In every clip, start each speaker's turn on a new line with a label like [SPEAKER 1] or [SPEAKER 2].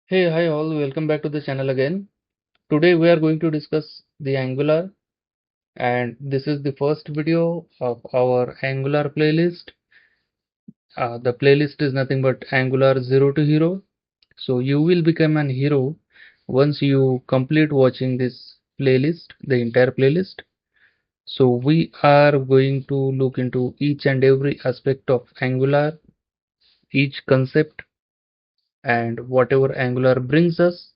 [SPEAKER 1] Hey, hi all, welcome back to the channel again. Today we are going to discuss the Angular, and this is the first video of our Angular playlist. The playlist is nothing but Angular 0 to Hero. So you will become an hero once you complete watching this playlist, the entire playlist. So we are going to look into each and every aspect of Angular, each concept, and whatever Angular brings us,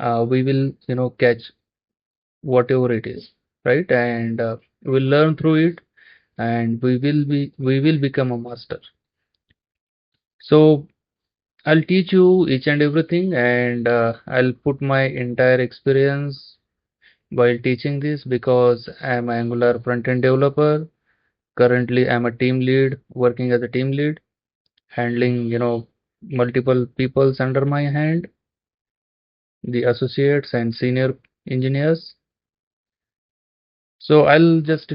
[SPEAKER 1] we will catch whatever it is, right? And we'll learn through it, and we will become a master. So I'll teach you each and everything, and I'll put my entire experience while teaching this because I'm an Angular front-end developer. Currently I'm a team lead, working as a team lead, handling multiple peoples under my hand, the associates and senior engineers. So I'll just,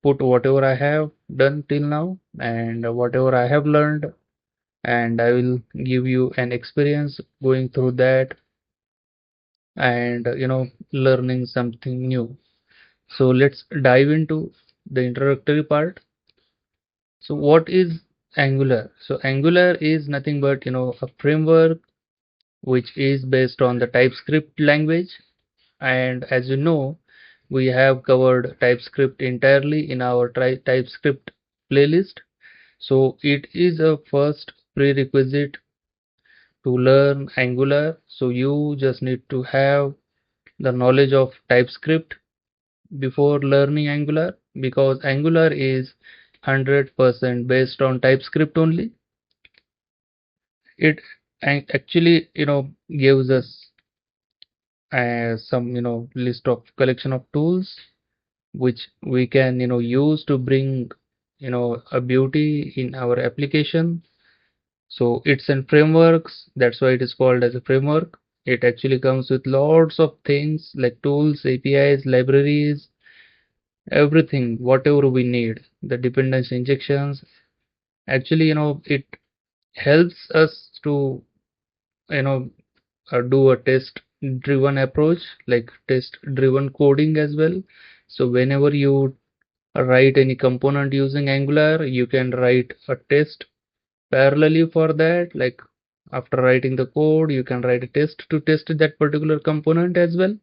[SPEAKER 1] put whatever I have done till now and whatever I have learned, and I will give you an experience going through that and, learning something new. So let's dive into the introductory part. So what is Angular? So Angular is nothing but, a framework which is based on the TypeScript language. And as you know, we have covered TypeScript entirely in our TypeScript playlist. So it is a first prerequisite to learn Angular. So you just need to have the knowledge of TypeScript before learning Angular because Angular is 100% based on TypeScript only. It actually, gives us some, list of collection of tools which we can, use to bring, a beauty in our application. So it's in frameworks, that's why it is called as a framework. It actually comes with lots of things like tools, APIs, libraries, everything, whatever we need. The dependency injections. Actually, it helps us to, you know, do a test driven approach, like test driven coding as well. So whenever you write any component using Angular, you can write a test parallelly for that. Like after writing the code, you can write a test to test that particular component as well.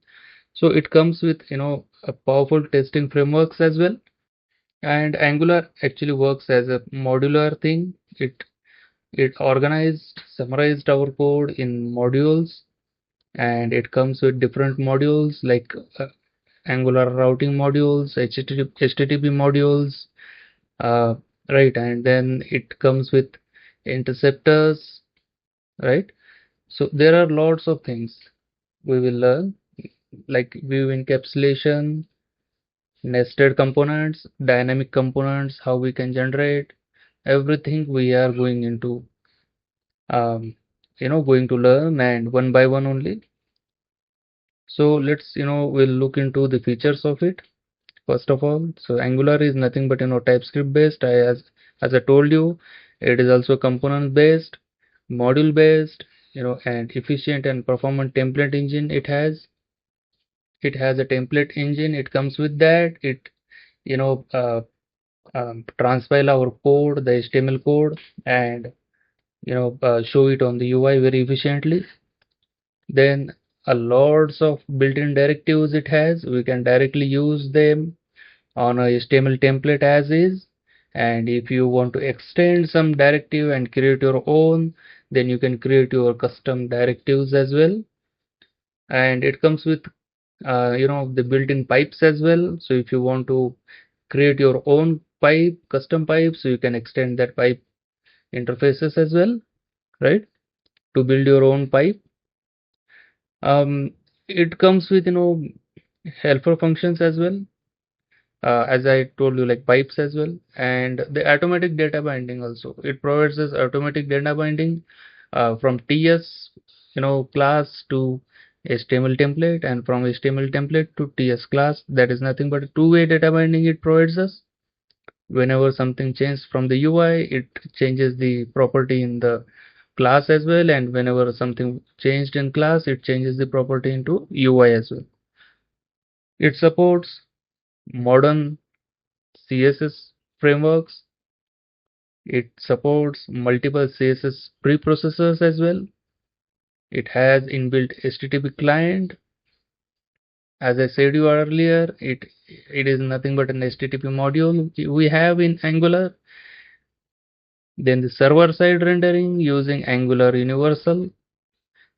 [SPEAKER 1] So it comes with a powerful testing frameworks as well. And Angular actually works as a modular thing. It organized, summarized our code in modules, and it comes with different modules like Angular routing modules, HTTP modules, uh, right? And then it comes with interceptors, right? So there are lots of things we will learn, like view encapsulation, nested components, dynamic components, how we can generate everything we are going into, um, going to learn and one by one only. So let's, we'll look into the features of it. First of all, so Angular is nothing but, TypeScript based. As I told you, it is also component based, module based, and efficient and performant template engine. It has a template engine. It comes with that. It you know transpile our code, the HTML code, and show it on the UI very efficiently. Then a lots of built-in directives it has. We can directly use them on a HTML template as is. And if you want to extend some directive and create your own, then you can create your custom directives as well. And it comes with the built-in pipes as well. So if you want to create your own pipe, custom pipe, so you can extend that pipe interfaces as well, right? To build your own pipe. It comes with helper functions as well, as I told you, like pipes as well, and the automatic data binding also. It provides us automatic data binding from TS, class to HTML template, and from HTML template to TS class. That is nothing but a two-way data binding it provides us. Whenever something changes from the UI, it changes the property in the class as well, and whenever something changed in class, it changes the property into UI as well. It supports modern CSS frameworks. It supports multiple CSS preprocessors as well. It has inbuilt HTTP client. As I said you earlier, it is nothing but an HTTP module we have in Angular. Then the server-side rendering using Angular Universal.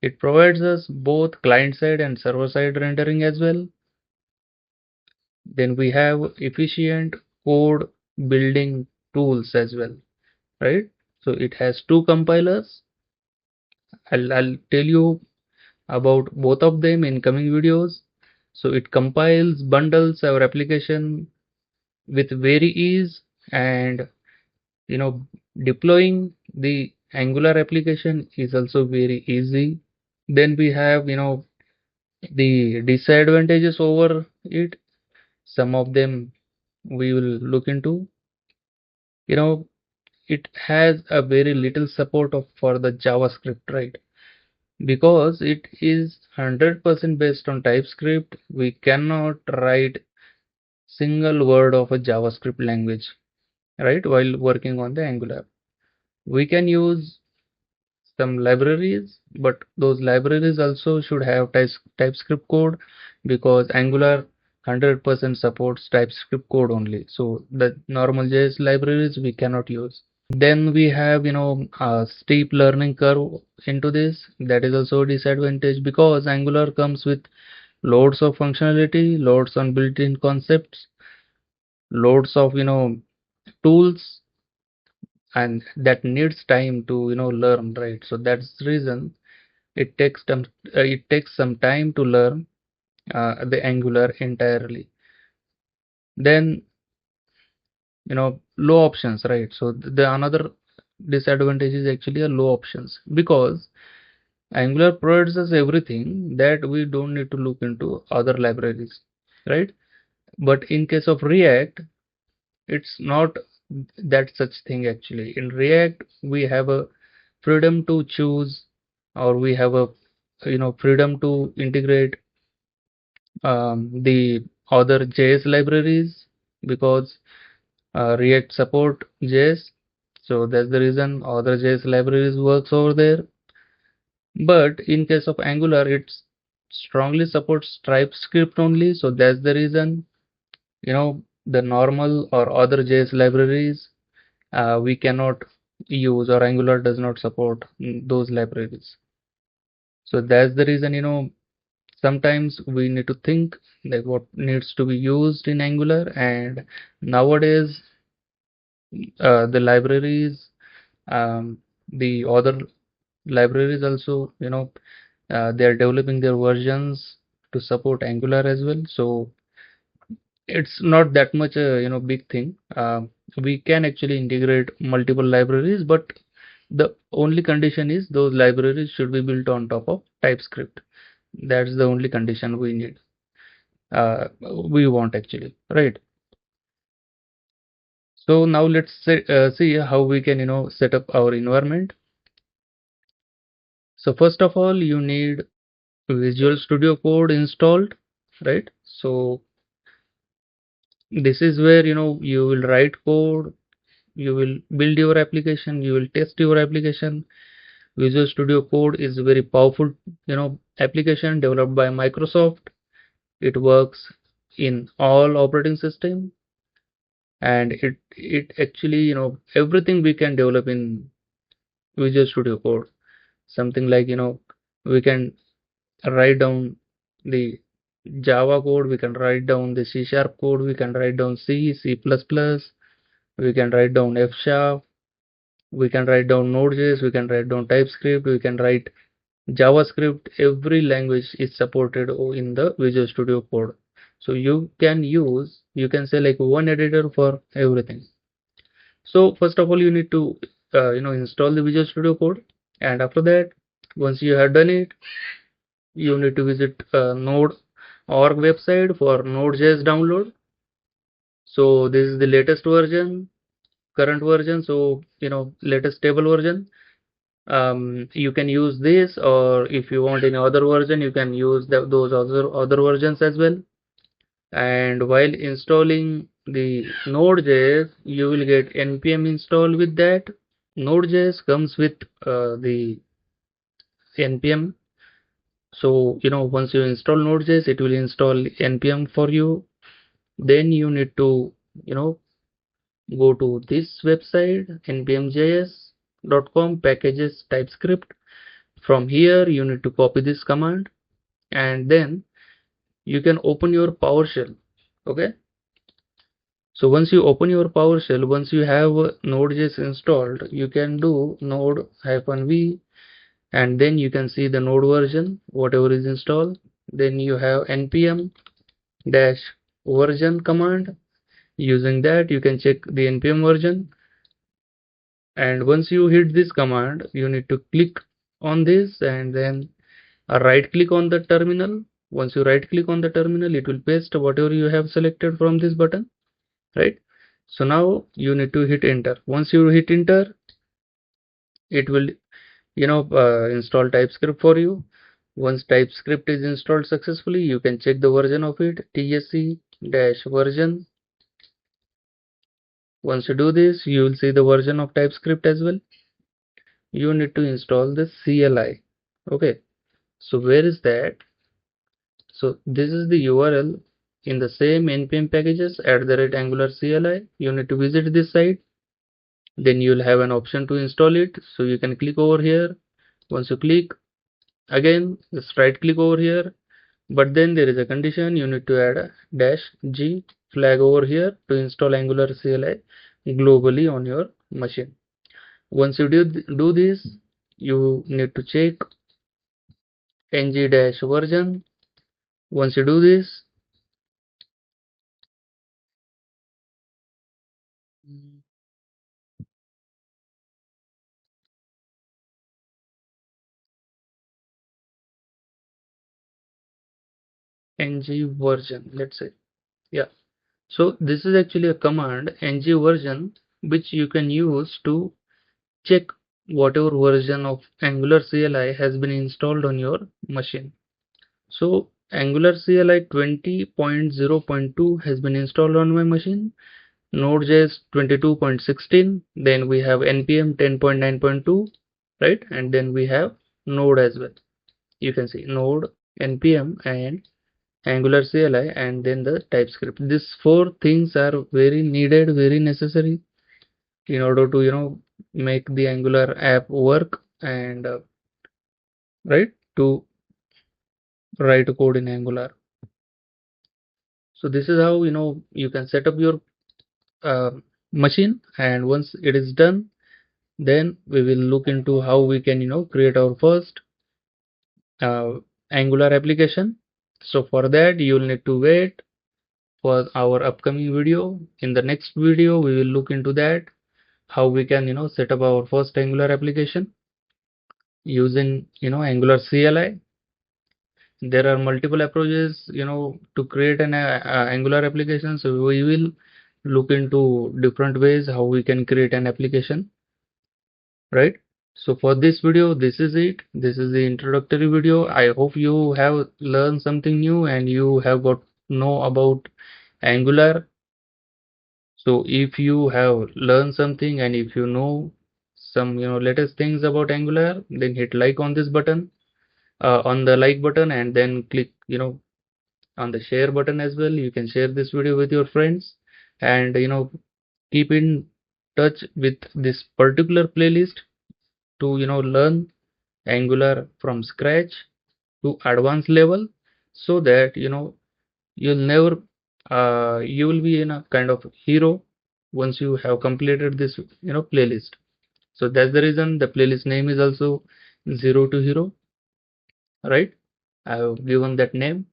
[SPEAKER 1] It provides us both client-side and server-side rendering as well. Then we have efficient code building tools as well, right? So it has two compilers. I'll tell you about both of them in coming videos. So it compiles, bundles our application with very ease, and deploying the Angular application is also very easy. Then we have the disadvantages over it. Some of them we will look into. you know it has a very little support for the JavaScript, right? Because it is 100% based on TypeScript, we cannot write single word of a JavaScript language, right, while working on the Angular. We can use some libraries, but those libraries also should have TypeScript code, because Angular 100% supports TypeScript code only. So the normal JS libraries we cannot use. Then we have a steep learning curve into this. That is also a disadvantage, because Angular comes with loads of functionality, loads on built-in concepts, loads of tools, and that needs time to learn, right? So that's the reason it takes some time to learn the Angular entirely. Then low options, right? So the another disadvantage is actually a low options, because Angular provides us everything that we don't need to look into other libraries, right? But in case of React, it's not that such thing actually. In React, we have a freedom to choose, or we have a freedom to integrate the other JS libraries, because React support JS. So that's the reason other JS libraries works over there. But in case of Angular, it strongly supports TypeScript only. So that's the reason the normal or other JS libraries we cannot use, or Angular does not support those libraries. So that's the reason sometimes we need to think like what needs to be used in Angular. And nowadays the libraries, um, the other libraries also, they are developing their versions to support Angular as well. So it's not that much a big thing. We can actually integrate multiple libraries, but the only condition is those libraries should be built on top of TypeScript. That's the only condition we need. We want actually, right? So now let's see how we can set up our environment. So first of all, you need Visual Studio Code installed, right? So this is where you will write code, you will build your application, you will test your application. Visual Studio Code is a very powerful application developed by Microsoft. It works in all operating system, and it actually everything we can develop in Visual Studio Code. Something like we can write down the Java code, we can write down the C# code, we can write down C++, we can write down F#, we can write down Node.js, we can write down TypeScript, we can write JavaScript. Every language is supported in the Visual Studio Code. So you can say like one editor for everything. So first of all, you need to install the Visual Studio Code, and after that, once you have done it, you need to visit Node.org website for Node.js download. So this is the latest version, current version. So latest stable version. You can use this, or if you want any other version, you can use those other versions as well. And while installing the Node.js, you will get npm install. With that, Node.js comes with the npm. So once you install Node.js, it will install npm for you. Then you need to you know go to this website, npmjs.com packages TypeScript. From here, you need to copy this command, and then you can open your PowerShell. Okay. So once you open your PowerShell, once you have Node.js installed, you can do node-v, and then you can see the node version, whatever is installed. Then you have npm dash version command. Using that, you can check the npm version. And once you hit this command, you need to click on this and then right click on the terminal. Once you right click on the terminal, it will paste whatever you have selected from this button, right? So now you need to hit enter. Once you hit enter, it will install TypeScript for you. Once TypeScript is installed successfully, you can check the version of it, tsc-version. Once you do this, you will see the version of TypeScript as well. You need to install the CLI. Okay, so where is that? So this is the URL in the same npm packages @Angular CLI. You need to visit this site. Then you'll have an option to install it. So you can click over here. Once you click, again just right click over here. But then there is a condition. You need to add a -g flag over here to install Angular CLI globally on your machine. Once you do this, you need to check ng-version. Once you do this, ng version, let's say, yeah. So this is actually a command, ng version, which you can use to check whatever version of Angular CLI has been installed on your machine. So Angular CLI 20.0.2 has been installed on my machine. Node.js 22.16. Then we have npm 10.9.2, right? And then we have Node as well. You can see Node, npm, and Angular CLI, and then the TypeScript. These four things are very needed, very necessary in order to make the Angular app work, and right, to write code in Angular. So this is how you can set up your uh, machine, and once it is done, then we will look into how we can create our first Angular application. So for that, you will need to wait for our upcoming video. In the next video, we will look into that, how we can set up our first Angular application using Angular CLI. There are multiple approaches to create an Angular application, so we will look into different ways how we can create an application, right? So for this video, this is it. This is the introductory video. I hope you have learned something new and you have got to know about Angular. So if you have learned something and if you know some latest things about Angular, then hit like on this button, on the like button, and then click on the share button as well. You can share this video with your friends, and keep in touch with this particular playlist to learn Angular from scratch to advanced level, so that you'll never you will be in a kind of hero once you have completed this playlist. So that's the reason the playlist name is also Zero to Hero, right? I have given that name.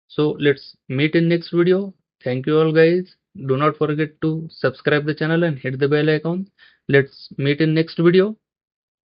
[SPEAKER 1] So let's meet in next video. Thank you all guys. Do not forget to subscribe the channel and hit the bell icon. Let's meet in next video.